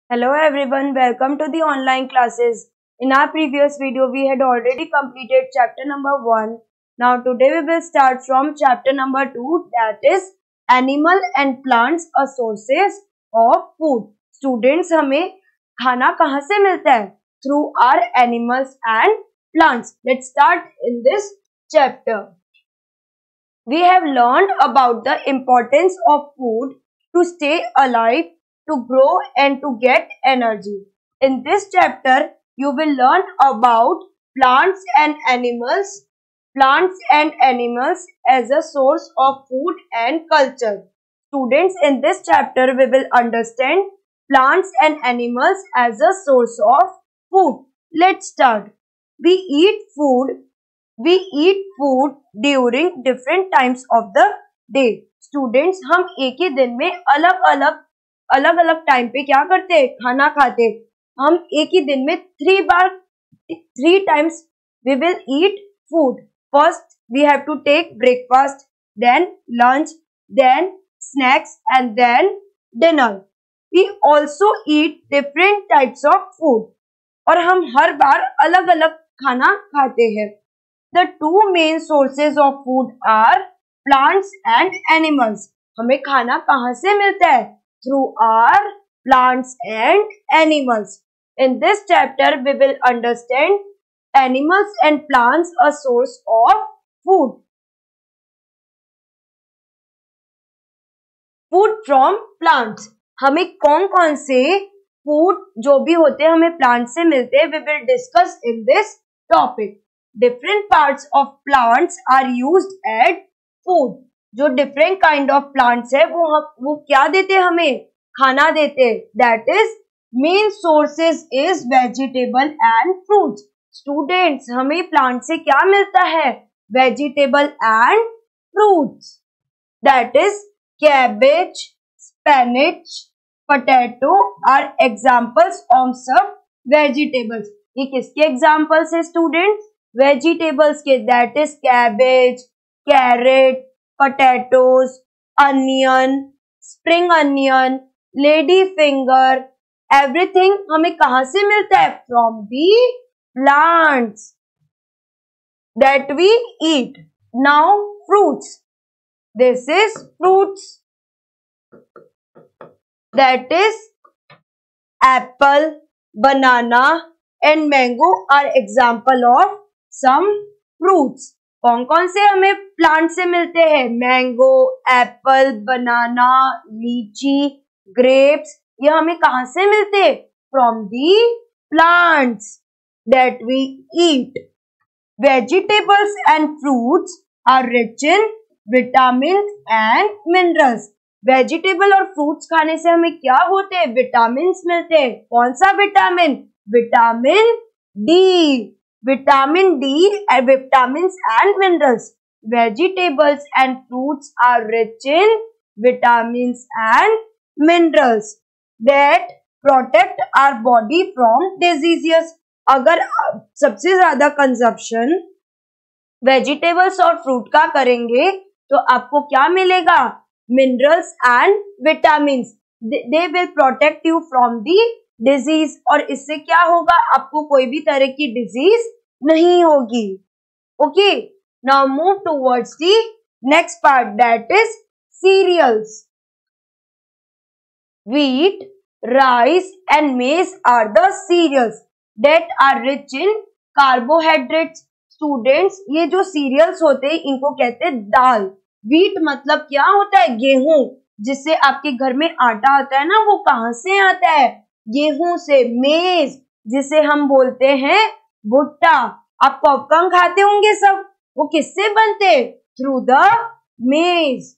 Hello everyone, welcome to the online classes. In our previous video, we had already completed chapter number 1. Now today we will start from chapter number 2, that is Animal and Plants are Sources of Food. Students, हमें खाना कहाँ से मिलता है? Through our animals and plants. Let's start in this chapter. We have learned about the importance of food to stay alive, to grow and to get energy. In this chapter, you will learn about plants and animals as a source of food and culture. Students, in this chapter, we will understand plants and animals as a source of food. Let's start. We eat food during different times of the day. Students, हम एक ही दिन में अलग अलग time पे क्या करते हैं? खाना खाते. हम एक ही दिन में three times we will eat food. First we have to take breakfast, then lunch, then snacks and then dinner. We also eat different types of food. और हम हर बार अलग अलग खाना खाते हैं. The two main sources of food are plants and animals. हमें खाना कहाँ से मिलता है? Through our plants and animals. In this chapter, we will understand animals and plants a source of food. Food from plants. हमें कौन से food जो भी होते हैं हमें प्लांट से मिलते हैं. We will discuss in this topic. Different parts of plants are used as food. जो different kind of plants है वो क्या देते हैं? हमें खाना देते हैं. That is main sources is vegetable and fruits. Students, हमें plant से क्या मिलता है? Vegetable and fruits. That is cabbage, spinach, potato are examples of some vegetables. ये किसके examples है students? Vegetables के, that is cabbage, carrot, potatoes, onion, spring onion, lady finger, everything हमें कहाँ से मिलता है? From the plants that we eat. Now fruits. This is fruits. That is apple, banana and mango are example of some fruits. कौन से हमें plant से मिलते हैं? मैंगो, एप्पल, बनाना, लीची, ग्रेप्स. ये हमें कहाँ से मिलते हैं? From the plants that we eat. Vegetables and fruits are rich in vitamin and minerals. Vegetable और फ्रूट्स खाने से हमें क्या होते हैं? विटामिन मिलते हैं. कौन सा vitamin? Vitamin D. Vitamin D and vitamins and minerals. Vegetables and fruits are rich in vitamins and minerals that protect our body from diseases. अगर सबसे ज्यादा कंजप्शन वेजिटेबल्स और फ्रूट का करेंगे तो आपको क्या मिलेगा? Minerals and vitamins. They will protect you from the disease. और इससे क्या होगा? आपको कोई भी तरह की डिजीज नहीं होगी. Okay, now move towards the next part, that is cereals. Wheat, rice and maize are the cereals that are rich in carbohydrates. Students, ये जो सीरियल्स होते हैं इनको कहते हैं दाल. व्हीट मतलब क्या होता है? गेहूं. जिससे आपके घर में आटा आता है ना, वो कहाँ से आता है? गेहूं से. मेज, जिसे हम बोलते हैं भुट्टा. आप पॉपकॉर्न खाते होंगे सब, वो किससे बनते? थ्रू द मेज.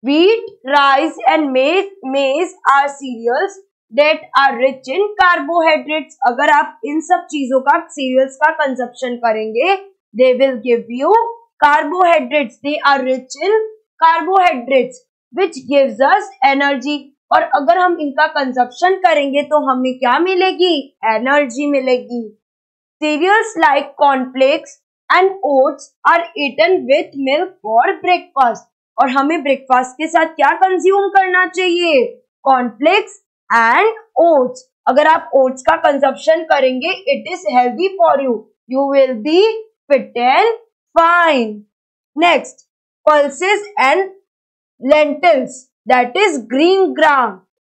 Wheat, rice and maize are cereals that are rich in carbohydrates. अगर आप इन सब चीजों का, सीरियल्स का कंजप्शन करेंगे, they will give you carbohydrates. They are rich in carbohydrates which gives us energy. और अगर हम इनका कंजप्शन करेंगे तो हमें क्या मिलेगी? एनर्जी मिलेगी. Cereals like cornflakes and oats are eaten with milk for breakfast. और हमें ब्रेकफास्ट के साथ क्या कंज्यूम करना चाहिए? Cornflakes and oats. अगर आप ओट्स का कंजप्शन करेंगे, it is healthy for you, you will be fit and fine. Next, pulses and lentils, that is green gram।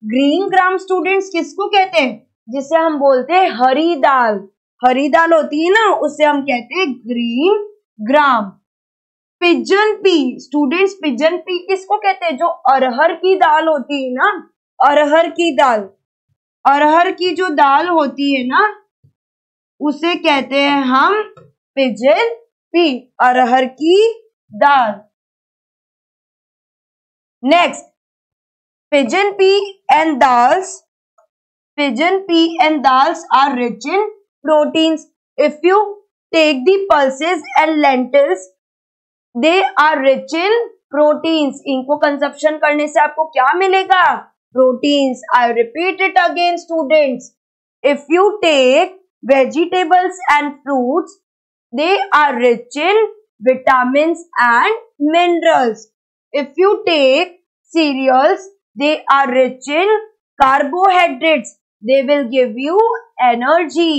Green gram students किसको कहते हैं? जिसे हम बोलते हैं हरी दाल। हरी दाल होती है ना, उसे हम कहते हैं green gram. Pigeon P students, pigeon P किसको कहते हैं? जो अरहर की दाल होती है ना, अरहर की दाल, अरहर की जो दाल होती है ना, उसे कहते हैं हम पिजन पी, अरहर की दाल। Next, pigeon pea and dals, pigeon pea and dals are rich in proteins. If you take the pulses and lentils, they are rich in proteins। इनको कंजप्शन करने से आपको क्या मिलेगा? Proteins। I repeat it again students, if you take vegetables and fruits, they are rich in vitamins and minerals। If you take cereals, they are rich in carbohydrates, they will give you energy।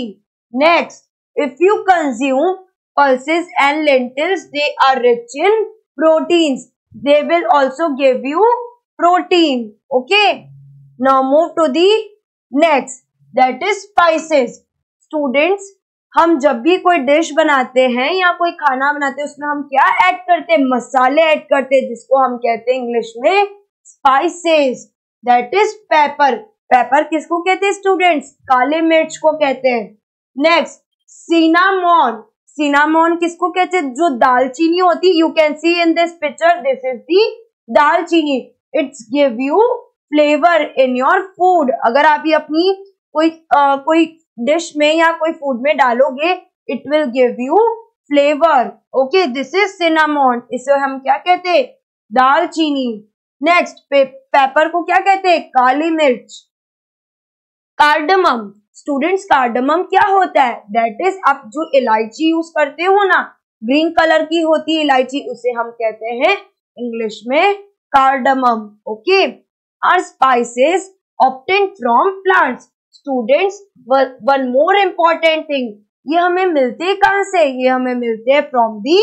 Next, if you consume pulses and lentils, they are rich in proteins, they will also give you protein। Okay, now move to the next, that is spices। Students, हम जब भी कोई dish बनाते हैं या कोई खाना बनाते हैं, उसमें हम क्या ऐड करते हैं? मसाले ऐड करते हैं, जिसको हम कहते हैं इंग्लिश में spices, that is paper. Paper किसको कहते हैं स्टूडेंट्स? काले मिर्च को कहते हैं। नेक्स्ट, सिनामॉन। सिनामॉन किसको कहते हैं? जो दालचीनी होती है, you can see in this picture, this is the dalchini. It's give you flavour in your food. अगर आप ये अपनी कोई डिश में या कोई फूड में डालोगे, it will give you flavour. Okay, this is cinnamon, इसे हम क्या कहते हैं? दालचीनी। नेक्स्ट, पेपर को क्या कहते हैं? काली मिर्च। कार्डमम। स्टूडेंट्स, कार्डमम क्या होता है? दैट इज, आप जो इलायची यूज करते हो ना, ग्रीन कलर की होती है इलायची, उसे हम कहते हैं इंग्लिश में cardamom. Okay, are spices obtained from plants. Students, one more important thing, ये हमें मिलते कहां से? ये हमें मिलते हैं from the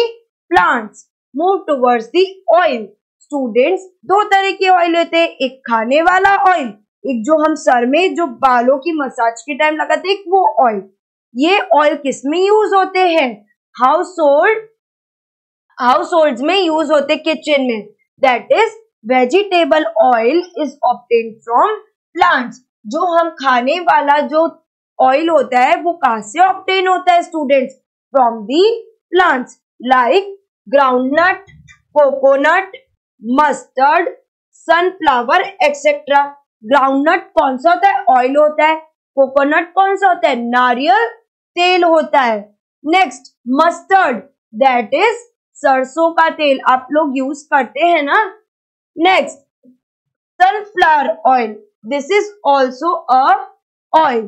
plants. Move towards the oil. Students, दो तरह के ऑयल होते हैं, एक खाने वाला ऑयल, एक जो हम सर में जो बालों की मसाज के टाइम लगाते हैं, वो ऑयल। ये ऑयल किस में यूज होते हैं? हाउसहोल्ड्स में यूज होते, किचन में। That is vegetable oil is obtained from plants. जो हम खाने वाला जो ऑयल होता है, वो कहां से ऑब्टेन होता है students? From the plants, like groundnut, coconut, mustard, sunflower etcetera. Groundnut कौन सा होता है? ऑयल होता है। कोकोनट कौन सा होता है? नारियल तेल होता है। नेक्स्ट, मस्टर्ड, दैट इज सरसों का तेल, आप लोग यूज करते हैं ना। Next, sunflower oil, this is also a oil,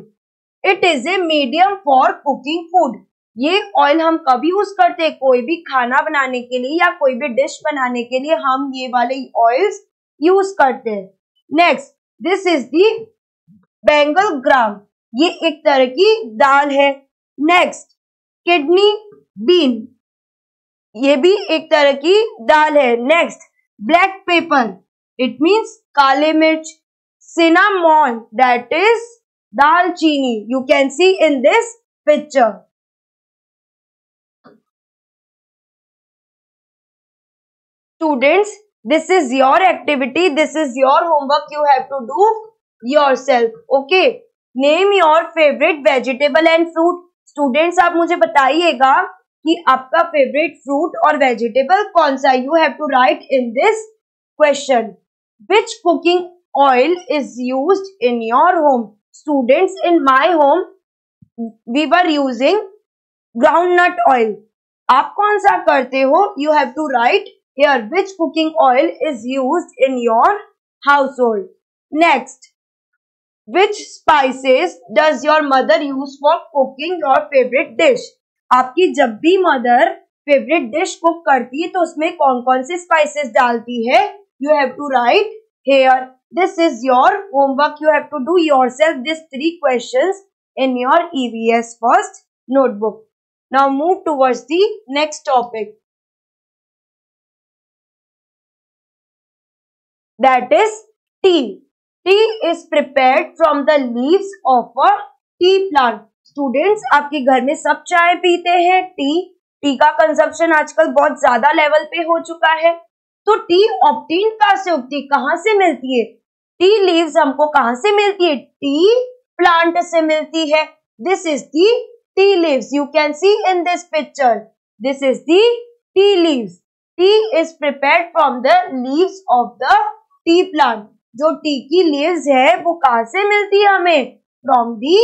it is a medium for cooking food। ये ऑयल हम कब यूज करते हैं? कोई भी खाना बनाने के लिए या कोई भी डिश बनाने के लिए हम ये वाले ऑयल्स यूज करते हैं। Next, this is the Bengal gram, ये एक तरह की दाल है। नेक्स्ट, किडनी बीन, ये भी एक तरह की दाल है। Next, black pepper, it means काले मिर्च। सिनामॉन, दैट इज दालचीनी, you can see in this picture. Students, this is your activity, this is your homework, you have to do yourself। Okay, name your favorite vegetable and fruit। Students, आप मुझे बताइएगा कि आपका favourite fruit और vegetable कौन सा? You have to write in this question. Which cooking oil is used in your home? Students, in my home we were using groundnut oil। आप कौन सा करते हो? You have to write here which cooking oil is used in your household। Next, which spices does your mother use for cooking your favorite dish? आपकी जब भी mother favourite dish cook करती है तो उसमें कौन कौन से स्पाइसेस डालती है? You have to write here This is your homework. You have to do yourself these 3 questions in your EVS first notebook. Now move towards the next topic. That is tea. Tea is prepared from the leaves of a tea plant. Students, आपके घर में सब चाय पीते हैं. T का consumption आजकल बहुत ज्यादा लेवल पे हो चुका है. तो टी ऑब्टेन कहाँ से होती है, कहाँ से मिलती है? टी लीव्स हमको कहाँ से मिलती है? टी प्लांट से मिलती है. This is the tea leaves. You can see in this picture. This is the tea leaves. Tea is prepared from the leaves of the tea plant. जो टी की लीव्स है वो कहाँ से मिलती है हमें? From the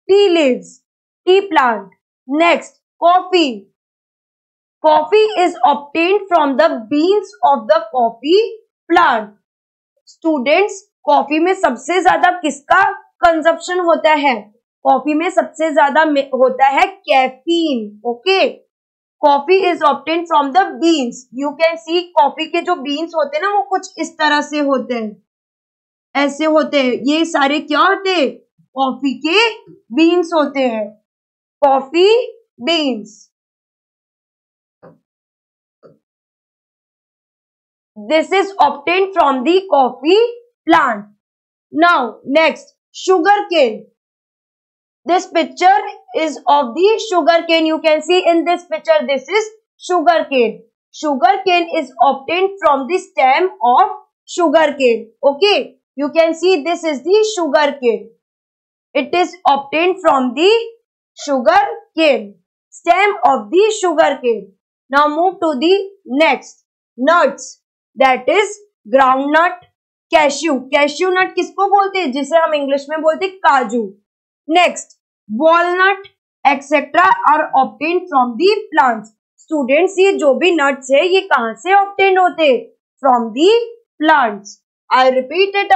tea leaves, T plant. Next, coffee. Coffee is obtained from the beans of the coffee plant. Students, coffee में सबसे ज्यादा किसका कंजप्शन होता है? कॉफी में सबसे ज्यादा होता है caffeine. Okay, coffee is obtained from the beans. You can C coffee के जो बीन्स होते हैं ना वो कुछ इस तरह से होते हैं, ऐसे होते हैं. ये सारे क्या होते हैं? कॉफी के बीन्स होते हैं. Coffee beans. This is obtained from the coffee plant. Now next, sugar cane. This picture is of the sugar cane. You can see in this picture, this is sugar cane. Sugar cane is obtained from the stem of sugar cane. Okay, you can see this is the sugar cane. It is obtained from the sugar cane, stem of the sugar cane. Now move to the next, nuts. That is groundnut, cashew. Cashew nut किसको बोलते हैं? जिसे हम English में बोलते हैं काजू. Next, walnut etc. are obtained from the plants. Students, ये जो भी nuts है ये कहाँ से obtained होते हैं? From the plants. I repeat it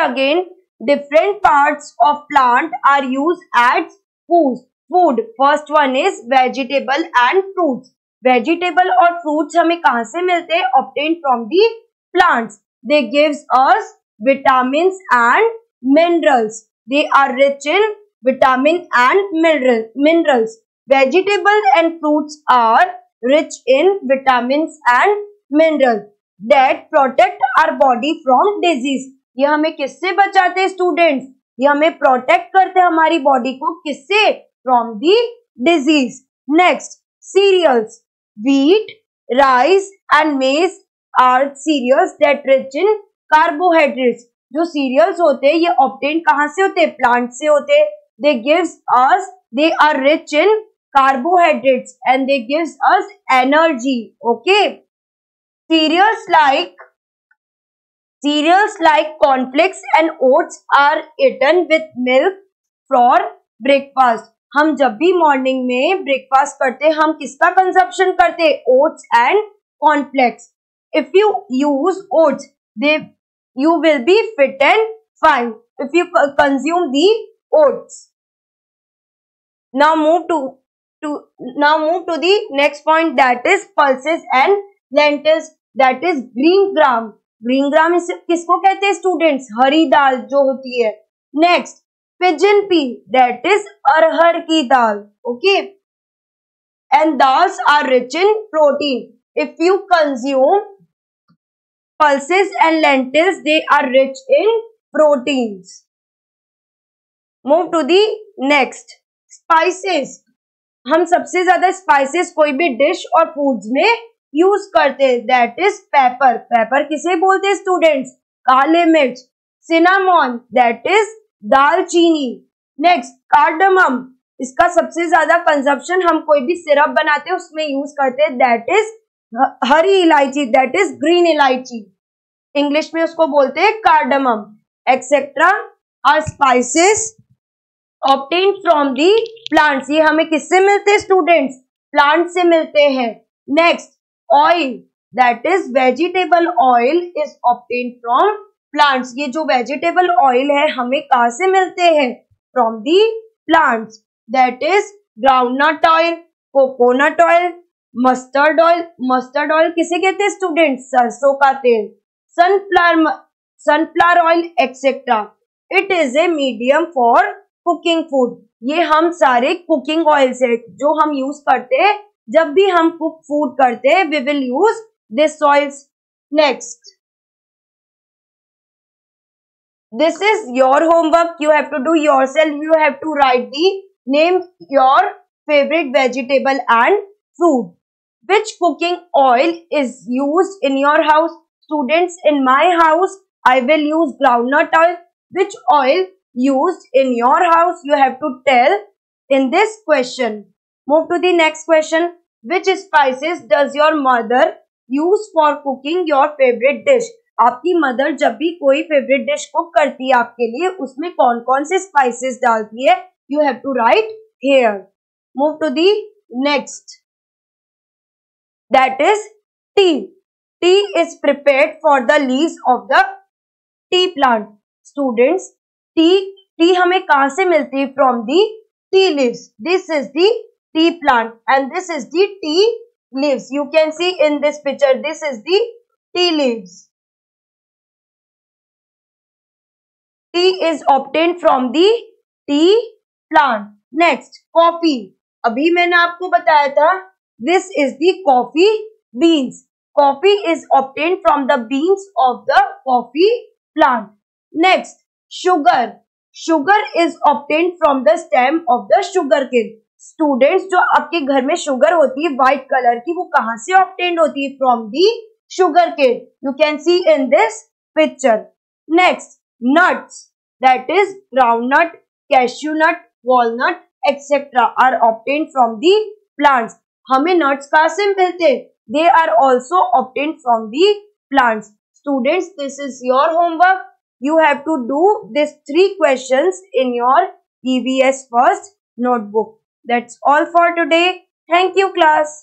again. Different parts of plant are used as food. First one is vegetable and fruits. Vegetable और fruits हमें कहाँ से मिलते हैं? Obtained from the plants. They gives us vitamins and minerals. They are rich in vitamin and minerals. Vegetable and fruits are rich in vitamins and minerals that protect our body from disease. ये हमें किससे बचाते हैं students? ये हमें protect करते हैं हमारी बॉडी को. किससे? From the disease. Next, cereals. wheat, rice and maize are cereals that rich in carbohydrates. जो सीरियल्स होते हैं ये ऑब्टेन कहाँ से होते हैं? प्लांट से होते हैं. they are rich in carbohydrates and they gives us energy. Okay, cereals like cornflakes and oats are eaten with milk for breakfast. हम जब भी मॉर्निंग में ब्रेकफास्ट करते हैं हम किसका कंजप्शन करते हैं? Oats and cornflakes. If you use oats you will be fit and fine if you consume the oats. Now move to the next point, that is pulses and lentils, that is green gram. Green gram इसे किसको कहते हैं students? हरी दाल जो होती है. Next, pigeon pea, that is अरहर की दाल. Okay, and dals are rich in protein. If you consume pulses and lentils, they are rich in proteins. Move to the next, spices. हम सबसे ज्यादा स्पाइसेस कोई भी डिश और फूड्स में use करते हैं. That is paper. पेपर किसे बोलते हैं स्टूडेंट्स? काले मिर्च. सिनामॉन, दैट इज दालचीनी. Next, cardamom. इसका सबसे ज्यादा कंजप्शन हम कोई भी सिरप बनाते हैं उसमें यूज करते हैं. दैट इज हरी इलायची, दैट इज ग्रीन इलायची. इंग्लिश में उसको बोलते हैं cardamom. Etcetera are spices obtained from the plants. ये हमें किससे मिलते हैं स्टूडेंट्स? प्लांट से मिलते हैं. Next, oil, that is vegetable oil is obtained from plants, ये जो वेजिटेबल ऑयल है हमें कहाँ से मिलते हैं? From the plants, that is groundnut oil, coconut oil, mustard oil. Mustard oil किसे कहते हैं स्टूडेंट? सरसों का तेल। Sunflower oil etcetera. It is a medium for cooking food. ये हम सारे कुकिंग ऑयल्स है जो हम यूज करते हैं। जब भी हम कुक फूड करते हैं we will use this oils. Next, this is your homework. You have to do yourself. You have to write the name your favorite vegetable and fruit. Which cooking oil is used in your house? Students, in my house I will use groundnut oil. Which oil used in your house? You have to tell in this question. Move to the next question. Which spices does your mother use for cooking your favorite dish? आपकी mother जब भी कोई favourite dish cook करती है आपके लिए उसमें कौन कौन से स्पाइसेस डालती है? You have to write here. Move to the next, that is tea. Tea is prepared for the leaves of the tea plant. Students, tea हमें कहां से मिलती है? From the tea leaves. This is the tea plant and this is the tea leaves. You can see in this picture, this is the tea leaves. Tea is obtained from the tea plant. Next, coffee. अभी मैंने आपको बताया था this is the coffee beans. Coffee is obtained from the beans of the coffee plant. Next, sugar. Sugar is obtained from the stem of the sugar cane. Students, जो आपके घर में sugar होती है व्हाइट कलर की, वो कहां से ऑब्टेन्ड होती है? From the sugar cane. You can see in this picture. Next, nuts, that is groundnut, cashew nut, walnut etc. are obtained from the plants. हमें nuts कहाँ से मिलते? They are also obtained from the plants. Students, this is your homework. You have to do these 3 questions in your EVS first notebook. That's all for today. Thank you, class.